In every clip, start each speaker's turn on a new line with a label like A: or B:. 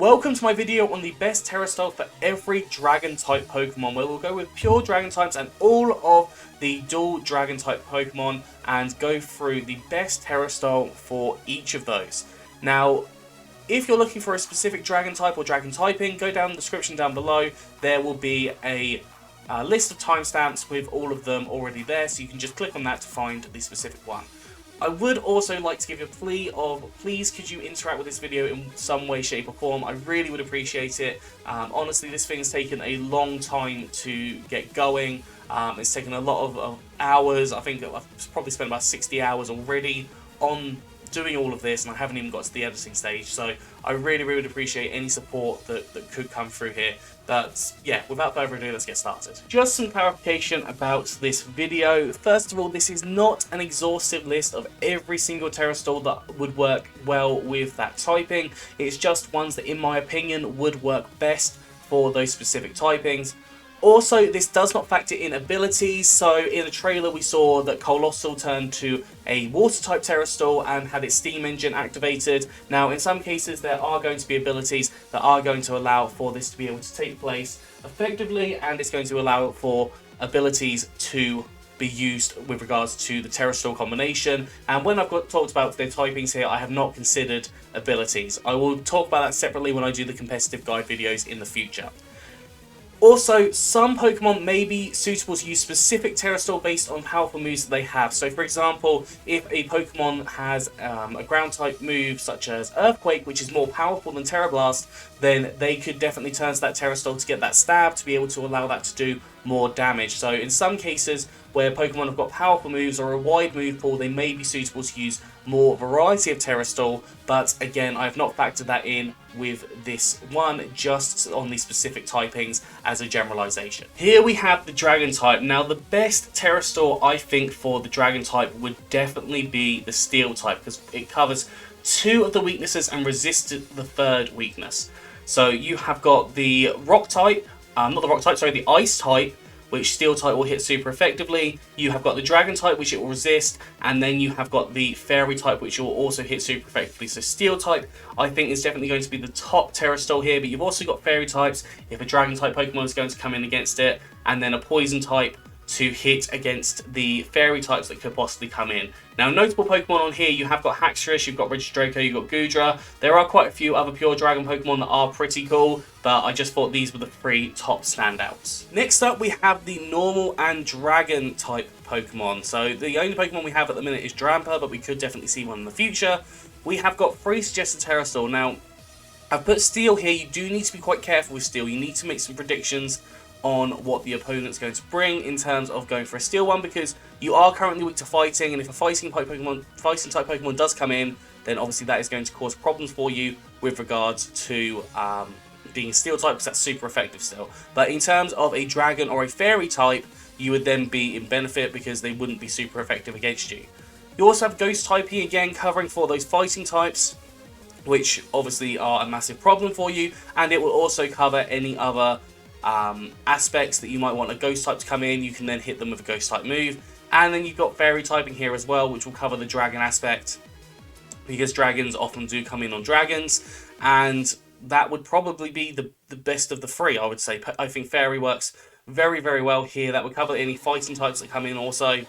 A: Welcome to my video on the best Terastal for every dragon type Pokemon, where we'll go with pure dragon types and all of the dual dragon type Pokemon and go through the best Terastal for each of those. Now, if you're looking for a specific dragon type or dragon typing, go down in the description down below. There will be a list of timestamps with all of them already there, so you can just click on that to find the specific one. I would also like to give you a plea of, please could you interact with this video in some way, shape or form. I really would appreciate it. Honestly, this thing's taken a long time to get going. It's taken a lot of hours. I think I've probably spent about 60 hours already on doing all of this, and I haven't even got to the editing stage, so I really would appreciate any support that could come through here. But yeah, without further ado, let's get started. Just some clarification about this video. First of all, this is not an exhaustive list of every single Terastal that would work well with that typing. It's just ones that, in my opinion, would work best for those specific typings. Also, this does not factor in abilities, so in the trailer we saw that Colossal turned to a water-type Terastal and had its steam engine activated. Now, in some cases there are going to be abilities that are going to allow for this to be able to take place effectively, and it's going to allow for abilities to be used with regards to the Terastal combination. And when I've talked about their typings here, I have not considered abilities. I will talk about that separately when I do the competitive guide videos in the future. Also, some Pokemon may be suitable to use specific Terastal based on powerful moves that they have. So, for example, if a Pokemon has a ground-type move such as Earthquake, which is more powerful than Terra Blast, then they could definitely turn to that Terastal to get that stab to be able to allow that to do more damage. So, in some cases where Pokemon have got powerful moves or a wide move pool, they may be suitable to use more variety of Terastal, but again, I have not factored that in with this one, just on the specific typings as a generalization. Here we have the Dragon type. Now, the best Terastal, I think, for the Dragon type would definitely be the Steel type, because it covers two of the weaknesses and resisted the third weakness. So you have got the Rock type, the Ice type, which Steel type will hit super effectively. You have got the Dragon type, which it will resist, and then you have got the Fairy type, which will also hit super effectively. So Steel type, I think, is definitely going to be the top Terastal here, but you've also got Fairy types if a Dragon type Pokemon is going to come in against it, and then a Poison type to hit against the Fairy types that could possibly come in. Now, notable Pokemon on here, you have got Haxorus, you've got Regidraco, you've got Goodra. There are quite a few other pure Dragon Pokemon that are pretty cool, but I just thought these were the three top standouts. Next up, we have the normal and Dragon type Pokemon. So the only Pokemon we have at the minute is Drampa, but we could definitely see one in the future. We have got 3 suggested Terastal. Now, I've put Steel here. You do need to be quite careful with Steel. You need to make some predictions on what the opponent's going to bring in terms of going for a Steel one, because you are currently weak to fighting, and if a fighting type Pokemon does come in, then obviously that is going to cause problems for you with regards to being Steel type, because that's super effective still. But in terms of a Dragon or a Fairy type, you would then be in benefit because they wouldn't be super effective against you. You also have Ghost typing, again covering for those fighting types, which obviously are a massive problem for you, and it will also cover any other aspects that you might want a Ghost type to come in. You can then hit them with a Ghost type move. And then you've got Fairy typing here as well, which will cover the Dragon aspect, because Dragons often do come in on Dragons, and that would probably be the best of the three, I would say. I think Fairy works very well here. That would cover any fighting types that come in also,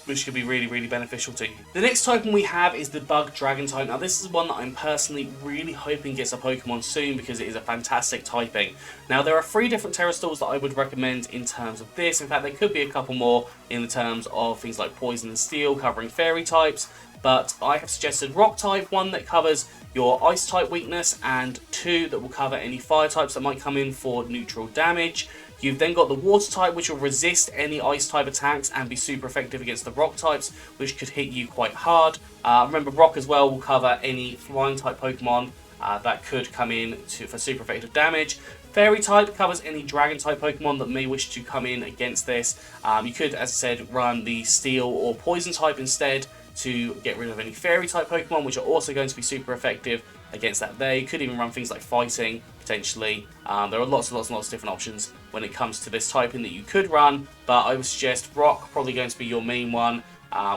A: which could be really beneficial to you. The next Pokemon we have is the Bug Dragon type. Now, this is one that I'm personally really hoping gets a Pokemon soon, because it is a fantastic typing. Now, there are 3 different Terastals that I would recommend in terms of this. In fact, there could be a couple more in the terms of things like Poison and Steel covering Fairy types, but I have suggested Rock type, one that covers your Ice type weakness, and 2 that will cover any Fire types that might come in for neutral damage. You've then got the Water type, which will resist any Ice type attacks and be super effective against the Rock types, which could hit you quite hard. Remember, Rock as well will cover any Flying type Pokemon that could come in for super effective damage. Fairy type covers any Dragon type Pokemon that may wish to come in against this. You could, as I said, run the Steel or Poison type instead to get rid of any Fairy type Pokemon, which are also going to be super effective against that. They could even run things like Fighting, potentially. There are lots of different options when it comes to this typing that you could run, but I would suggest Rock probably going to be your main one.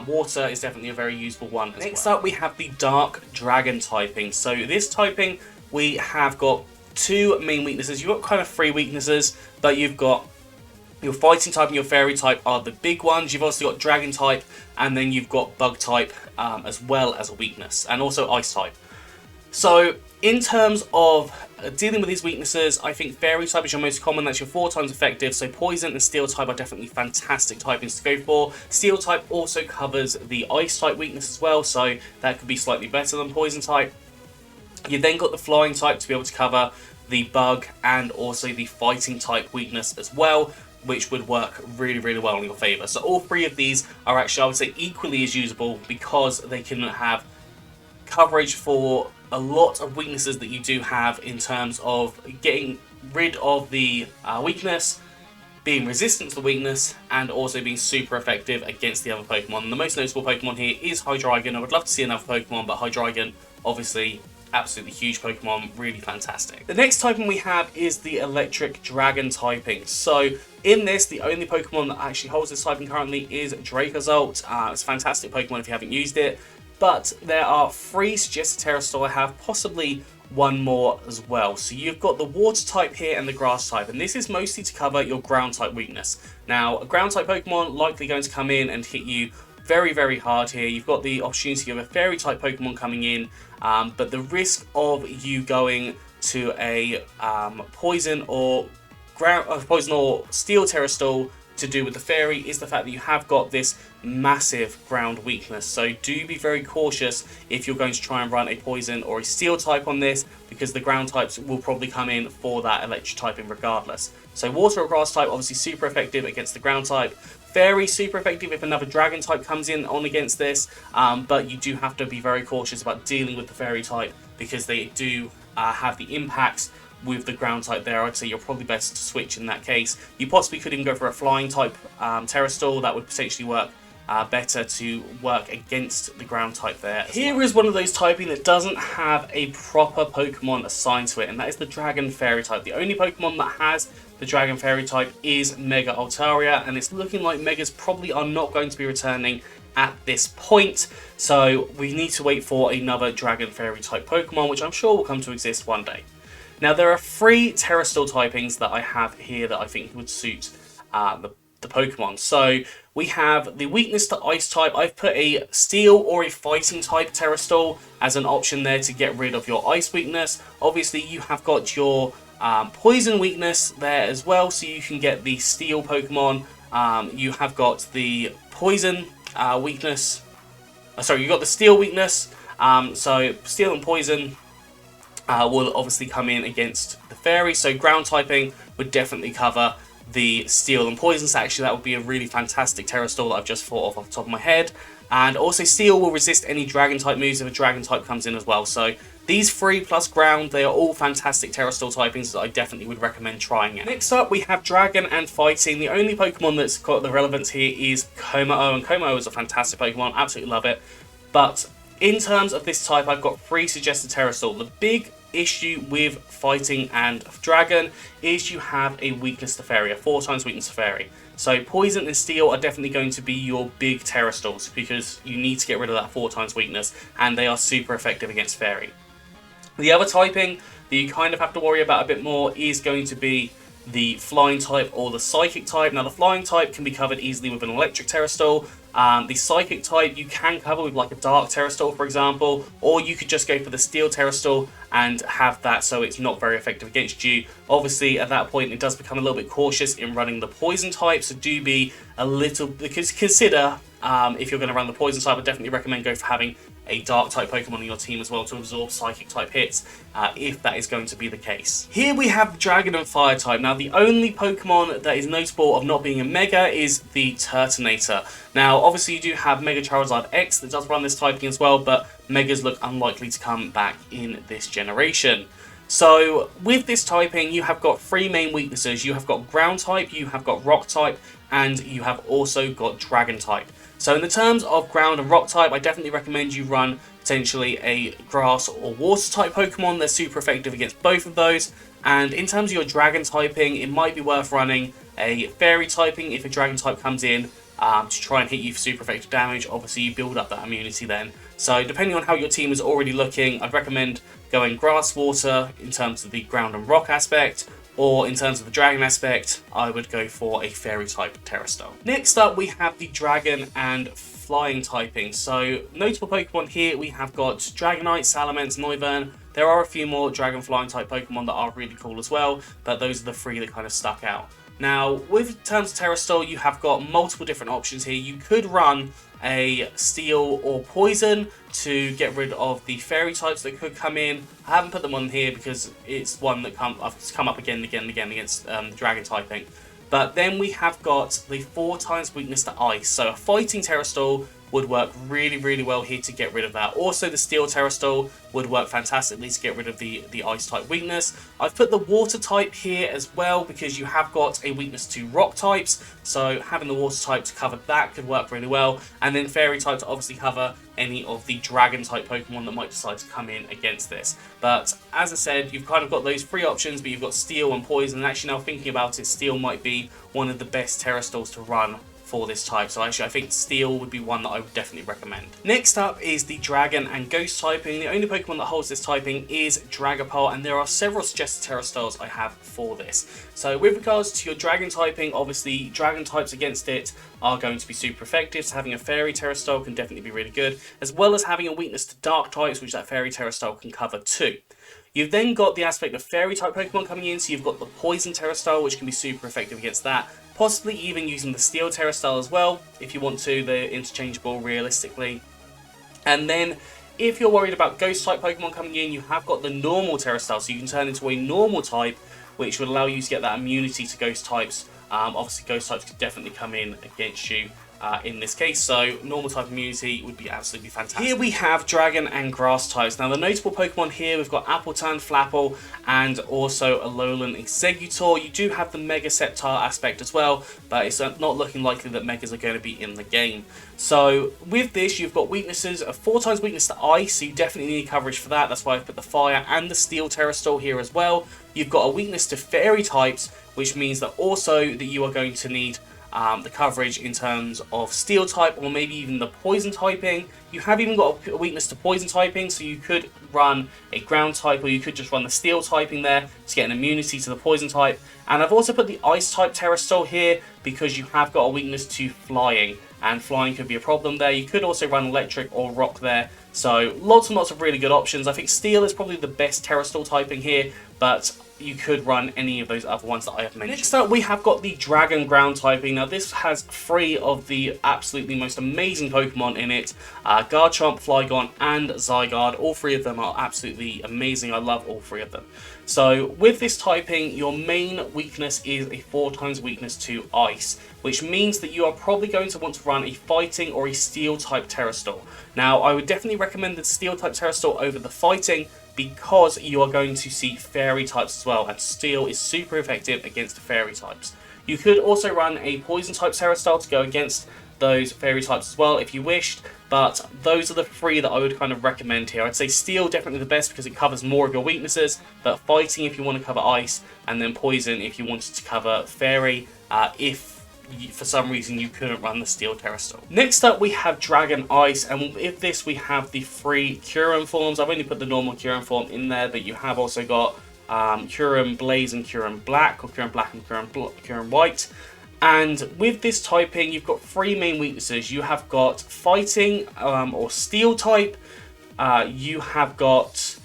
A: Water is definitely a very useful one as well. Next up, we have the Dark Dragon typing. So this typing we have got two main weaknesses. You've got kind of three weaknesses, but you've got your fighting type and your fairy type are the big ones. You've also got dragon type, and then you've got bug type as well as a weakness, and also ice type. So in terms of dealing with these weaknesses, I think fairy type is your most common. That's your 4 times effective. So poison and steel type are definitely fantastic typings to go for. Steel type also covers the ice type weakness as well, so that could be slightly better than poison type. You've then got the flying type to be able to cover the bug and also the fighting type weakness as well, which would work really, really well in your favour. So all three of these are actually, I would say, equally as usable because they can have coverage for a lot of weaknesses that you do have in terms of getting rid of the weakness, being resistant to the weakness, and also being super effective against the other Pokemon. And the most noticeable Pokemon here is Hydreigon. I would love to see another Pokemon, but Hydreigon, obviously, absolutely huge Pokemon, really fantastic. The next typing we have is the Electric Dragon typing. So in this, the only Pokemon that actually holds this typing currently is Dracozolt. It's a fantastic Pokemon if you haven't used it, but there are 3 suggested Terastal. I have possibly one more as well. So you've got the water type here and the grass type, and this is mostly to cover your ground type weakness. Now, a ground type Pokemon likely going to come in and hit you very, very hard here. You've got the opportunity of a fairy type Pokemon coming in, but the risk of you going to a poison or steel Terastal to do with the fairy is the fact that you have got this massive ground weakness. So do be very cautious if you're going to try and run a poison or a steel type on this, because the ground types will probably come in for that electric typing regardless. So water or grass type, obviously super effective against the ground type. Fairy, super effective if another dragon type comes in on against this, but you do have to be very cautious about dealing with the fairy type because they do have the impacts with the ground type there. I'd say you're probably best to switch in that case. You possibly could even go for a flying type Terastal. That would potentially work better to work against the ground type there. Here is one of those typing that doesn't have a proper Pokemon assigned to it, and that is the Dragon Fairy type. The only Pokemon that has the Dragon Fairy type is Mega Altaria, and it's looking like Megas probably are not going to be returning at this point, so we need to wait for another Dragon Fairy type Pokemon, which I'm sure will come to exist one day. Now, there are 3 Terastal typings that I have here that I think would suit the Pokemon. So we have the weakness to ice type. I've put a steel or a fighting type Terastal as an option there to get rid of your ice weakness. Obviously, you have got your poison weakness there as well, so you can get the steel Pokemon. You have got the poison weakness. Sorry, you've got the steel weakness. So steel and poison will obviously come in against the fairy, so ground typing would definitely cover the steel and poison. So actually that would be a really fantastic Terastal that I've just thought of off the top of my head. And also steel will resist any dragon type moves if a dragon type comes in as well. So these 3 plus ground, they are all fantastic Terastal typings that I definitely would recommend trying it. Next up we have dragon and fighting. The only Pokemon that's got the relevance here is Kommo-o, and Kommo-o is a fantastic Pokemon, absolutely love it. But in terms of this type, I've got 3 suggested Terastal. The big issue with fighting and dragon is you have a weakness to fairy, a 4 times weakness to fairy. So poison and steel are definitely going to be your big Terastals because you need to get rid of that 4 times weakness, and they are super effective against fairy. The other typing that you kind of have to worry about a bit more is going to be the flying type or the psychic type. Now the flying type can be covered easily with an electric Terastal. The psychic type you can cover with like a dark Terastal, for example, or you could just go for the steel Terastal and have that so it's not very effective against you. Obviously at that point it does become a little bit cautious in running the poison type, so do be a little, because consider if you're going to run the poison type, I definitely recommend go for having a dark type Pokemon in your team as well to absorb psychic type hits if that is going to be the case. Here we have dragon and fire type. Now the only Pokemon that is notable of not being a Mega is the Turtonator. Now obviously you do have Mega Charizard X that does run this typing as well, but Megas look unlikely to come back in this generation. So with this typing you have got 3 main weaknesses. You have got ground type, you have got rock type, and you have also got dragon type. So in the terms of ground and rock type, I definitely recommend you run potentially a grass or water type Pokemon. They're super effective against both of those. And in terms of your dragon typing, it might be worth running a fairy typing if a dragon type comes in to try and hit you for super effective damage. Obviously you build up that immunity then. So depending on how your team is already looking, I'd recommend going grass, water in terms of the ground and rock aspect, or in terms of the dragon aspect, I would go for a fairy type Terastal. Next up, we have the dragon and flying typing. So notable Pokemon here, we have got Dragonite, Salamence, Noivern. There are a few more dragon flying type Pokemon that are really cool as well, but those are the three that kind of stuck out. Now, with terms of Terastal, you have got multiple different options here. You could run a Steel or Poison to get rid of the Fairy types that could come in. I haven't put them on here because it's one that I've come up again and again and again against the Dragon typing. But then we have got the 4 times weakness to Ice. So a Fighting Terastal would work really, really well here to get rid of that. Also, the Steel Terastal would work fantastically to get rid of the Ice type weakness. I've put the Water type here as well because you have got a weakness to Rock types, so having the Water type to cover that could work really well. And then Fairy type to obviously cover any of the Dragon type Pokemon that might decide to come in against this. But as I said, you've kind of got those 3 options, but you've got Steel and Poison. And actually now thinking about it, Steel might be one of the best Terastals to run for this type, so actually I think Steel would be one that I would definitely recommend. Next up is the Dragon and Ghost typing. The only Pokemon that holds this typing is Dragapult, and there are several suggested Terastals I have for this. So with regards to your Dragon typing, obviously Dragon types against it are going to be super effective, so having a Fairy Terastal can definitely be really good, as well as having a weakness to Dark types, which that Fairy Terastal can cover too. You've then got the aspect of Fairy type Pokemon coming in, so you've got the Poison Terastal, which can be super effective against that. Possibly even using the Steel Terastal as well, if you want to. They're interchangeable realistically. And then, if you're worried about Ghost type Pokemon coming in, you have got the normal Terastal, so you can turn into a normal type, which would allow you to get that immunity to Ghost types. Obviously, Ghost types could definitely come in against you in this case, so normal type immunity would be absolutely fantastic. Here we have Dragon and Grass types. Now the notable Pokemon here, we've got Appletun, Flapple, and also Alolan Exeggutor. You do have the Mega Sceptile aspect as well, but it's not looking likely that Megas are going to be in the game. So with this, you've got weaknesses, a 4 times weakness to Ice, so you definitely need coverage for that. That's why I've put the Fire and the Steel Terastal here as well. You've got a weakness to Fairy types, which means that also that you are going to need the coverage in terms of Steel type or maybe even the Poison typing. You have even got a weakness to Poison typing, so you could run a Ground type or you could just run the Steel typing there to get an immunity to the Poison type. And I've also put the Ice type Terastal here because you have got a weakness to Flying, and Flying could be a problem there. You could also run Electric or Rock there, so lots and lots of really good options. I think Steel is probably the best Terastal typing here, but you could run any of those other ones that I have mentioned. Next up, we have got the Dragon Ground typing. Now, this has 3 of the absolutely most amazing Pokemon in it. Garchomp, Flygon, and Zygarde. All 3 of them are absolutely amazing. I love all 3 of them. So, with this typing, your main weakness is a 4 times weakness to Ice, which means that you are probably going to want to run a Fighting or a Steel type Terastal. Now, I would definitely recommend the Steel type Terastal over the Fighting, because you are going to see Fairy types as well, and Steel is super effective against Fairy types. You could also run a Poison type Terastal to go against those Fairy types as well if you wished, but those are the 3 that I would kind of recommend here. I'd say Steel definitely the best because it covers more of your weaknesses, but Fighting if you want to cover Ice, and then Poison if you wanted to cover Fairy if for some reason you couldn't run the Steel Terastal. Next up, we have Dragon Ice, and with this we have the 3 Kyurem forms. I've only put the normal Kyurem form in there, but you have also got Kyurem Blaze and Kyurem Black, or Kyurem Black and Kyurem White. And with this typing, you've got 3 main weaknesses. You have got Fighting or Steel type. You have got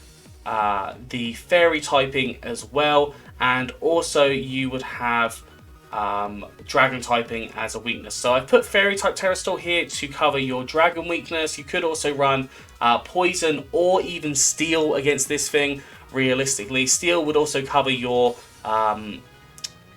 A: the Fairy typing as well, and also you would have Dragon typing as a weakness. So I've put Fairy type Terastal here to cover your Dragon weakness. You could also run Poison or even Steel against this thing. Realistically, Steel would also cover your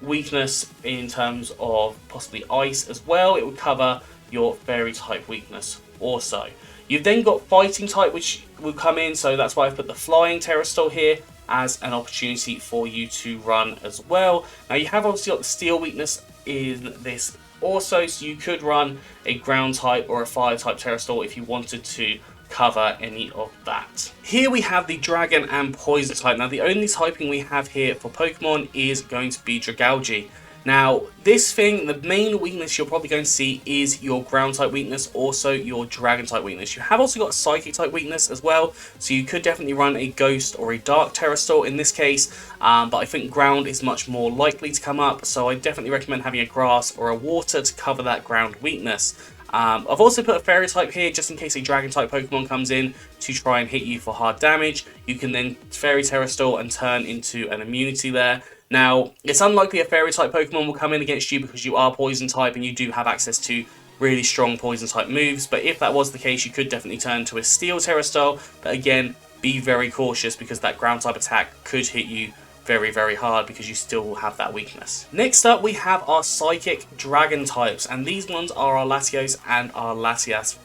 A: weakness in terms of possibly Ice as well. It would cover your Fairy type weakness also. You've then got Fighting type, which will come in, so that's why I've put the Flying Terastal here as an opportunity for you to run as well. Now, you have obviously got the Steel weakness in this also, so you could run a Ground type or a Fire type Terastal if you wanted to cover any of that. Here we have the Dragon and Poison type. Now, the only typing we have here for Pokemon is going to be Dragalge. Now, this thing, the main weakness you're probably going to see is your ground type weakness, also your dragon type weakness. You have also got a psychic type weakness as well, so you could definitely run a ghost or a dark Terastal in this case, but I think ground is much more likely to come up, so I definitely recommend having a grass or a water to cover that ground weakness. I've also put a fairy type here just in case a dragon type Pokemon comes in to try and hit you for hard damage. You can then fairy Terastal and turn into an immunity there. Now, it's unlikely a fairy type Pokemon will come in against you because you are poison type and you do have access to really strong poison type moves, but if that was the case, you could definitely turn to a steel Terastal, but again, be very cautious because that ground type attack could hit you very, very hard because you still have that weakness. Next up, we have our Psychic Dragon types, and these ones are our Latios and our Latias,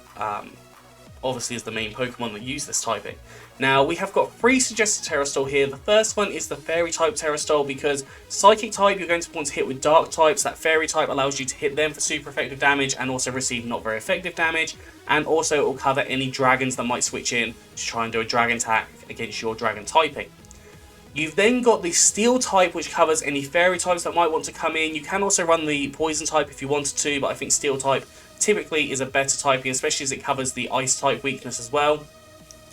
A: obviously is the main Pokemon that use this typing. Now, we have got 3 suggested Terastal here. The first one is the Fairy type Terastal because Psychic type you're going to want to hit with Dark types. That Fairy type allows you to hit them for super effective damage and also receive not very effective damage. And also it will cover any dragons that might switch in to try and do a dragon attack against your dragon typing. You've then got the Steel type, which covers any Fairy types that might want to come in. You can also run the Poison type if you wanted to, but I think Steel type typically is a better typing, especially as it covers the Ice type weakness as well.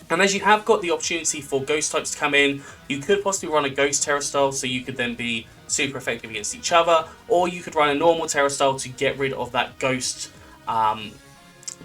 A: And as you have got the opportunity for Ghost types to come in, you could possibly run a Ghost Terastal, so you could then be super effective against each other, or you could run a normal Terastal to get rid of that Ghost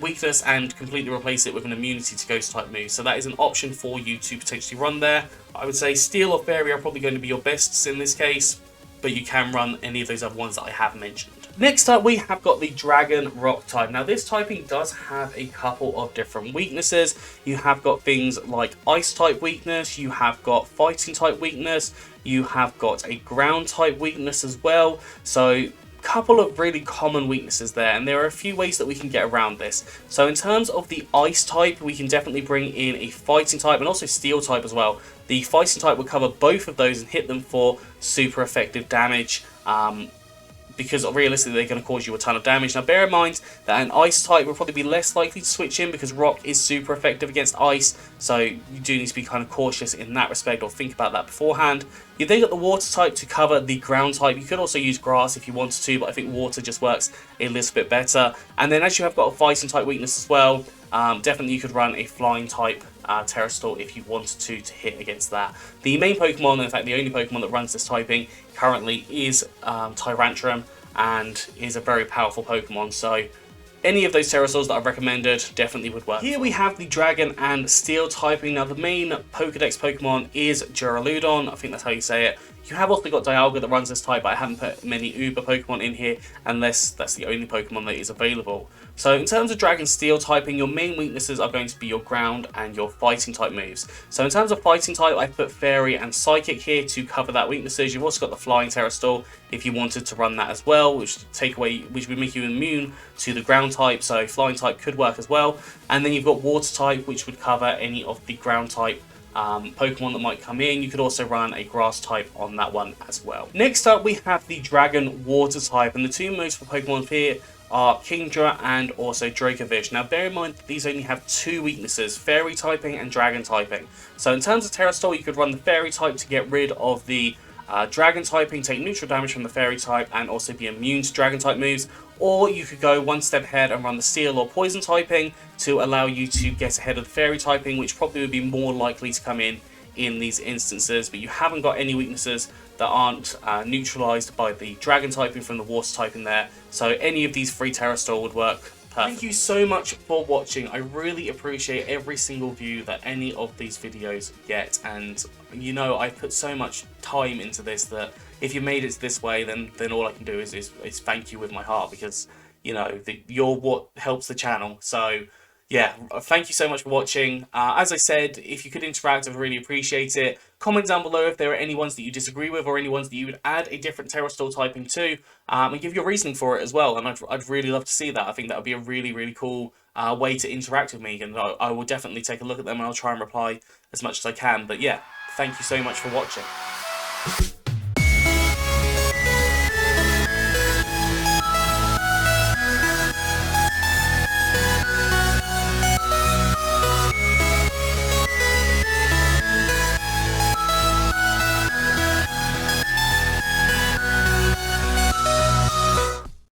A: weakness and completely replace it with an immunity to Ghost type moves. So that is an option for you to potentially run there. I would say Steel or Fairy are probably going to be your bests in this case, but you can run any of those other ones that I have mentioned. Next up, we have got the Dragon Rock type. Now, this typing does have a couple of different weaknesses. You have got things like Ice type weakness, you have got Fighting type weakness, you have got a Ground type weakness as well. So, couple of really common weaknesses there, and there are a few ways that we can get around this. So in terms of the Ice type, we can definitely bring in a Fighting type and also Steel type as well. The Fighting type will cover both of those and hit them for super effective damage, because realistically they're going to cause you a ton of damage. Now bear in mind that an Ice type will probably be less likely to switch in because Rock is super effective against Ice, so you do need to be kind of cautious in that respect or think about that beforehand. You then got the Water type to cover the Ground type. You could also use Grass if you wanted to, but I think Water just works a little bit better. And then as you have got a Fighting type weakness as well, definitely you could run a Flying type Terastal if you wanted to hit against that. The main Pokemon, in fact the only Pokemon that runs this typing currently is Tyrantrum, and is a very powerful Pokemon, so any of those Terastals that I've recommended definitely would work. Here we have the Dragon and Steel typing. Now the main Pokedex Pokemon is Duraludon, I think that's how you say it. You have also got Dialga that runs this type, but I haven't put many Uber Pokemon in here unless that's the only Pokemon that is available. So in terms of Dragon Steel typing, your main weaknesses are going to be your Ground and your Fighting type moves. So in terms of Fighting type, I put Fairy and Psychic here to cover that weaknesses. You've also got the Flying Terastal if you wanted to run that as well, which would make you immune to the Ground type, so Flying type could work as well. And then you've got Water type, which would cover any of the Ground type Pokemon that might come in. You could also run a Grass type on that one as well. Next up, we have the Dragon Water type, and the two moves for Pokemon here are Kingdra and also Dracovish. Now bear in mind that these only have 2 weaknesses, Fairy typing and Dragon typing. So in terms of Terastal, you could run the Fairy type to get rid of the Dragon typing, take neutral damage from the Fairy type and also be immune to Dragon type moves, or you could go one step ahead and run the Steel or Poison typing to allow you to get ahead of the Fairy typing, which probably would be more likely to come in these instances, but you haven't got any weaknesses that aren't neutralized by the Dragon typing from the Water typing there, so any of these 3 Terastal would work perfect. Thank you so much for watching. I really appreciate every single view that any of these videos get, and you know I put so much time into this that if you made it this way, then all I can do is thank you with my heart, because you know you're what helps the channel. So yeah, thank you so much for watching. As I said, if you could interact, I'd really appreciate it. Comment down below if there are any ones that you disagree with or any ones that you would add a different Terastal typing to, and give your reasoning for it as well. And I'd really love to see that. I think that would be a really, really cool way to interact with me, and I will definitely take a look at them and I'll try and reply as much as I can. But yeah, thank you so much for watching.